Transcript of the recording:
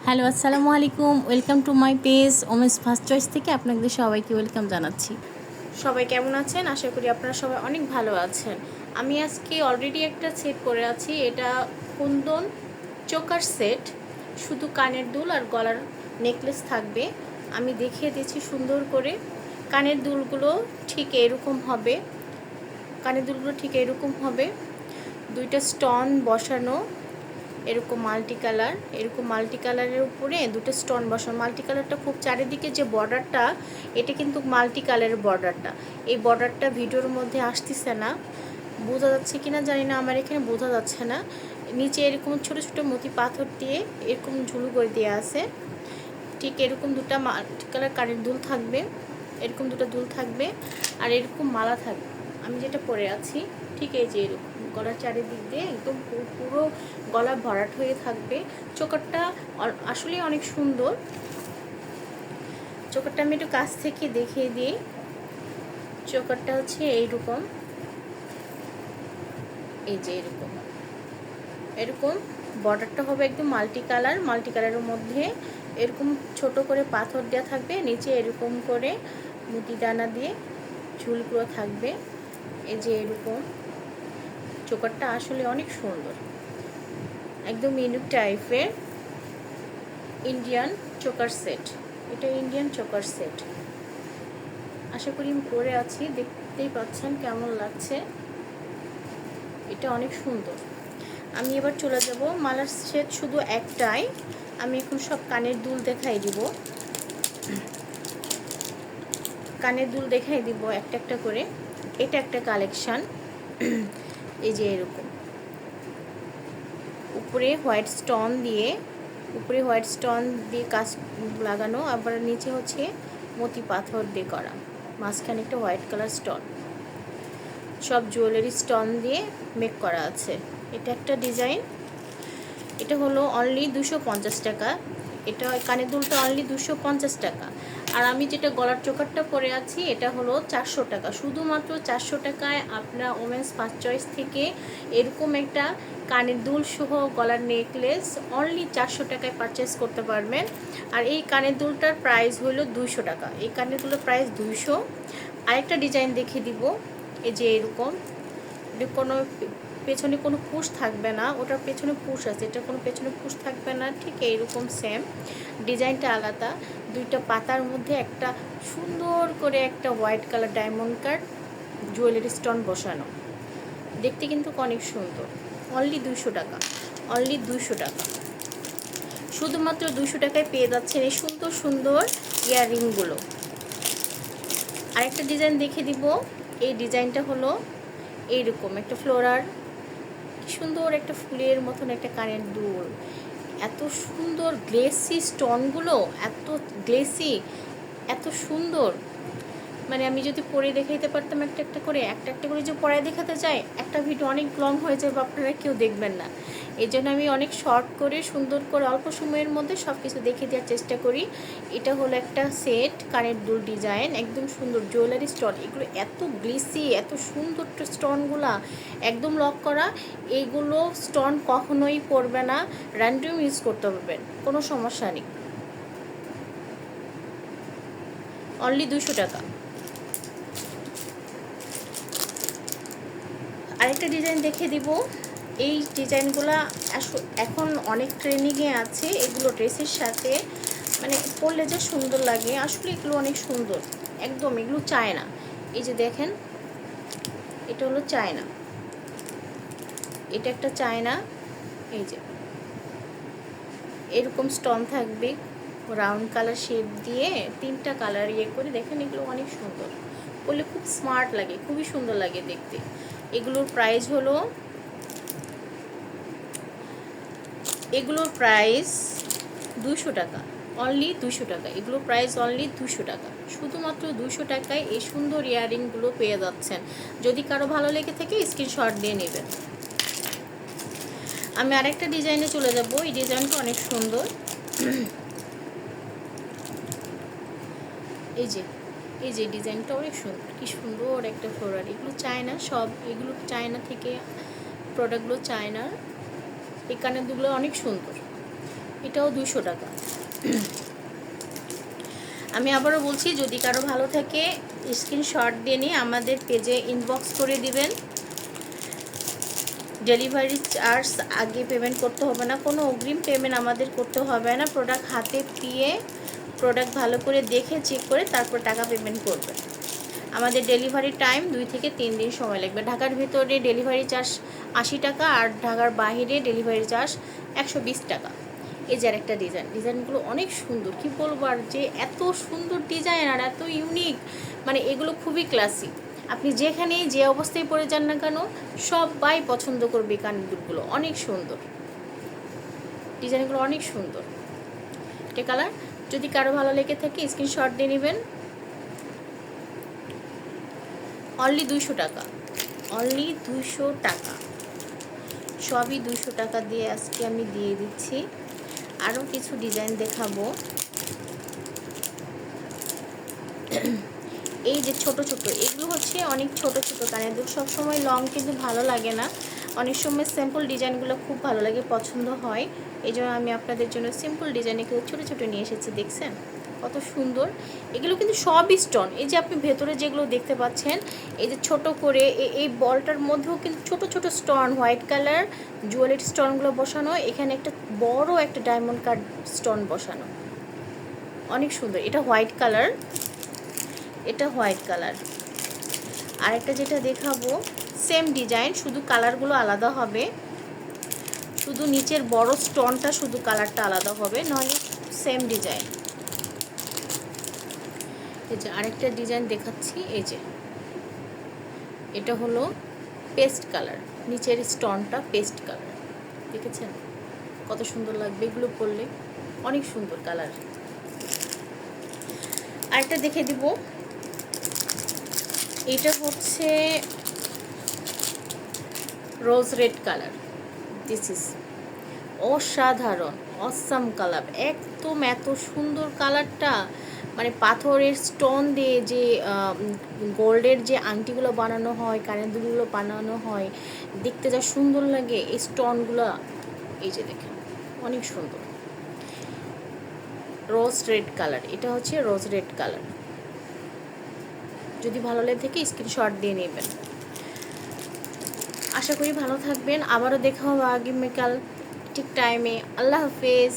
Hello, আসসালামু আলাইকুম। Welcome to my page women's first choice থেকে আপনাদের সবাইকে ওয়েলকাম জানাচ্ছি। সবাই কেমন আছেন? আশা করি আপনারা সবাই অনেক ভালো আছেন। আমি আজকে অলরেডি একটা সেট পরে আছি। এটা কুন্দন চোকার সেট, শুধু কানের দুল আর গলার নেকলেস থাকবে। আমি দেখিয়ে দিচ্ছি সুন্দর করে। কানের দুলগুলো ঠিক এরকম হবে, দুইটা স্টোন বসানো, এরকম মাল্টি কালারের উপরে দুটো স্টোন বসানো। মাল্টি কালারটা খুব চারিদিকে যে বর্ডারটা, এটা কিন্তু মাল্টি কালারের বর্ডারটা। এই বর্ডারটা ভিডিওর মধ্যে আসতেছে না, বোঝা যাচ্ছে কিনা জানি না, আমার এখানে বোঝা যাচ্ছে না। নিচে এরকম ছোট ছোট মতি পাথর দিয়ে এরকম ঝুলু করে দেওয়া আছে। ঠিক এরকম দুটো মাল্টি কালার কানের দুল থাকবে, এরকম দুটো দুল থাকবে, আর এরকম মালা থাকবে। আমি যেটা পরে আছি ঠিক এই যে এরকম গলার চারিদিক দিয়ে একদম পুরো গলা ভরাট হয়ে থাকবে। চোকারটা আসলে অনেক সুন্দর। চোকারটা আমি একটু কাছ থেকে দেখিয়ে দিই। চোকারটা হচ্ছে এইরকম, এই যে এরকম এরকম বর্ডারটা হবে একদম মাল্টি কালারের মধ্যে এরকম ছোট করে পাথর দেওয়া থাকবে। নিচে এরকম করে মুতি দানা দিয়ে ঝুলগুলো থাকবে। এই যে এরকম চোকারটা আসলে অনেক সুন্দর, একদম ইউনিক টাইপের ইন্ডিয়ান চোকার সেট। এটা ইন্ডিয়ান চোকার সেট। আশা করি আমি পরে আছি, দেখতেই পাচ্ছেন কেমন লাগছে। এটা অনেক সুন্দর। আমি এবার চলে যাব, মালার সেট শুধু একটাই। আমি এখন সব কানের দুল দেখাই দিব, একটা একটা করে। এটা একটা কালেকশান, এই যে এরকম উপরে হোয়াইট স্টোন দিয়ে কাজ লাগানো, আবার নিচে হচ্ছে মতি পাথর দিয়ে করা, মাঝখানে একটা হোয়াইট কালার স্টোন, সব জুয়েলারি স্টোন দিয়ে মেক করা আছে। এটা একটা ডিজাইন। এটা হলো অনলি 250 টাকা। এটা কানের দুলটা অনলি 250 টাকা। আর আমি যেটা গলার চোকারটা পরে আছি এটা হলো 400 টাকা। শুধুমাত্র 400 টাকায় আপনার ওমেন্স ফার্স্ট চয়েস থেকে এরকম একটা কানের দুল সহ গলার নেকলেস অনলি 400 টাকায় পারচেস করতে পারবেন। আর এই কানের দুলটার প্রাইস হলো 200 টাকা। এই কানের দুলের প্রাইস 200। আরেকটা ডিজাইন দেখিয়ে দিব। এই যে এরকম, কোনো পেছনে কোনো পুশ থাকবে না, ওটার পেছনে পুশ আছে, এটা কোনো পেছনে পুশ থাকবে না। ঠিক এইরকম সেম, ডিজাইনটা আলাদা। দুইটা পাতার মধ্যে একটা সুন্দর করে একটা white colour diamond cut jewellery stone বসানো, দেখতে কিন্তু অনেক সুন্দর। অনলি 200 টাকা, অনলি 200 টাকা। শুধুমাত্র 200 টাকায় পেয়ে যাচ্ছেন এই সুন্দর সুন্দর ইয়াররিংগুলো। আরেকটা ডিজাইন দেখে দিব। এই ডিজাইনটা হলো এইরকম একটা ফ্লোরার, সুন্দর একটা ফুলের মতন একটা কানের দুল। এত সুন্দর গ্লেসি স্টোনগুলো, এত গ্লেসি, এত সুন্দর। মানে আমি যদি পরে দেখাইতে পারতাম একটা একটা করে যে পরে দেখাতে চাই, একটা ভিডিও অনেক লং হয়ে যাবে, আপনারা কেউ দেখবেন না। এই জন্য আমি অনেক শর্ট করে সুন্দর করে অল্প সময়ের মধ্যে সব কিছু দেখে দেওয়ার চেষ্টা করি। এটা হলো একটা সেট কানের দুল ডিজাইন, একদম সুন্দর জুয়েলারি স্টোন। এগুলো এত গ্লিসি, এত সুন্দর স্টোনগুলা, একদম লক করা। এইগুলো স্টোন কখনোই পড়বে না, র্যান্ডম ইউজ করতে পারবেন, কোনো সমস্যা নেই। অনলি 200 টাকা। আরেকটা ডিজাইন দেখে দিব। এই ডিজাইনগুলো এখন অনেক ট্রেন্ডিংয়ে আছে। এগুলো ড্রেসের সাথে মানে পরলে যে সুন্দর লাগে, আসলে এগুলো অনেক সুন্দর একদম। এগুলো চায়না, এই যে দেখেন, এটা হলো চায়না, এটা একটা চায়না। এই যে এরকম স্টোন থাকবে, রাউন্ড কালার শেপ দিয়ে তিনটা কালার করে, দেখেন এগুলো অনেক সুন্দর, বললে খুব স্মার্ট লাগে, খুবই সুন্দর লাগে দেখতে। এগুলোর প্রাইস 200 টাকা, অনলি 200 টাকা। এগুলোর প্রাইস অনলি 200 টাকা। শুধুমাত্র 200 টাকায় এই সুন্দর ইয়াররিংগুলো পেয়ে যাচ্ছেন। যদি কারো ভালো লেগে থাকে স্ক্রিনশট দিয়ে নেবেন। আমি আরেকটা ডিজাইনে চলে যাব। এই ডিজাইনটা অনেক সুন্দর। এই যে ডিজাইনটা অনেক সুন্দর, কি সুন্দর একটা ফ্লোরাল। এগুলো চায়না, সব এগুলো চায়না থেকে প্রোডাক্টগুলো চায়নার। এই কানের দুলগুলো অনেক সুন্দর। এটাও 200 টাকা। আমি আবারও বলছি, যদি কারো ভালো থাকে স্ক্রিনশট দিয়ে নিয়ে আমাদের পেজে ইনবক্স করে দিবেন। ডেলিভারি চার্জ আগে পেমেন্ট করতে হবে না, কোনো অগ্রিম পেমেন্ট আমাদের করতে হবে না। প্রোডাক্ট হাতে পেয়ে প্রোডাক্ট ভালো করে দেখে চেক করে তারপর টাকা পেমেন্ট করবেন। আমাদের ডেলিভারি টাইম 2 থেকে 3 দিন সময় লাগবে। ঢাকার ভিতরে ডেলিভারি চার্জ 80 টাকা, আর ঢাকার বাইরে ডেলিভারি চার্জ 120 টাকা। এই যে আরেকটা ডিজাইনগুলো অনেক সুন্দর, কি বলবো আর, যে এত সুন্দর ডিজাইন আর এত ইউনিক, মানে এগুলো খুবই ক্লাসিক। আপনি যেখানেই যে অবস্থায় পরে যান না কেন সবাই পছন্দ করবে। কানের দুলগুলো অনেক সুন্দর, ডিজাইনগুলো অনেক সুন্দর। এটা কালার, যদি কারো ভালো লেগে থাকে স্ক্রিনশট দিয়ে নেবেন। অনলি 200 টাকা, অনলি 200 টাকা, সবই 200 টাকা দিয়ে আজকে আমি দিয়ে দিচ্ছি। আরও কিছু ডিজাইন দেখাবো। এই যে ছোট ছোট, এগুলো হচ্ছে অনেক ছোট ছোট কানের দুল। সবসময় লং কিন্তু ভালো লাগে না, অনেক সময় সিম্পল ডিজাইনগুলো খুব ভালো লাগে, পছন্দ হয়। এই জন্য আমি আপনাদের জন্য সিম্পল ডিজাইনে কেউ ছোটো ছোটো নিয়ে এসেছি। দেখছেন কত সুন্দর, এগুলো কিন্তু সবই স্টোন। এই যে আপনি ভেতরে যেগুলো দেখতে পাচ্ছেন, এই যে ছোট করে এই বলটার মধ্যেও কিন্তু ছোট ছোট স্টোন, হোয়াইট কালার জুয়েলারি স্টোনগুলো বসানো। এখানে একটা বড় একটা ডায়মন্ড কাট স্টোন বসানো, অনেক সুন্দর। এটা হোয়াইট কালার, এটা হোয়াইট কালার। আরেকটা যেটা দেখাবো সেম ডিজাইন, শুধু কালারগুলো আলাদা হবে, শুধু নিচের বড় স্টোনটা শুধু কালারটা আলাদা হবে, নাহলে সেম ডিজাইন। এই যে আরেকটা ডিজাইন দেখাচ্ছি, এই যে এটা হলো পেস্ট কালার, নিচের স্টোনটা পেস্ট কালার। দেখেছেন কত সুন্দর লাগবে এগুলো পরলে, অনেক সুন্দর কালার। আরেকটা দেখে দিব, এটা হচ্ছে রোজ রেড কালার। দিস ইজ অসাধারণ, অসাম কালার, একদম এত সুন্দর কালারটা। মানে পাথরের স্টোন দিয়ে যে গোল্ডের যে আংটিগুলো বানানো হয়, কানের দুলগুলো বানানো হয়, দেখতে যা সুন্দর লাগে এই স্টোনগুলো। এই যে দেখেন অনেক সুন্দর, রোজ রেড কালার। এটা হচ্ছে রোজ রেড কালার। যদি ভালো লেগে থাকে স্ক্রিনশট দিয়ে নেবেন। আশা করি ভালো থাকবেন, আবারও দেখা হবে আগামীকাল ঠিক টাইমে। আল্লাহ হাফেজ।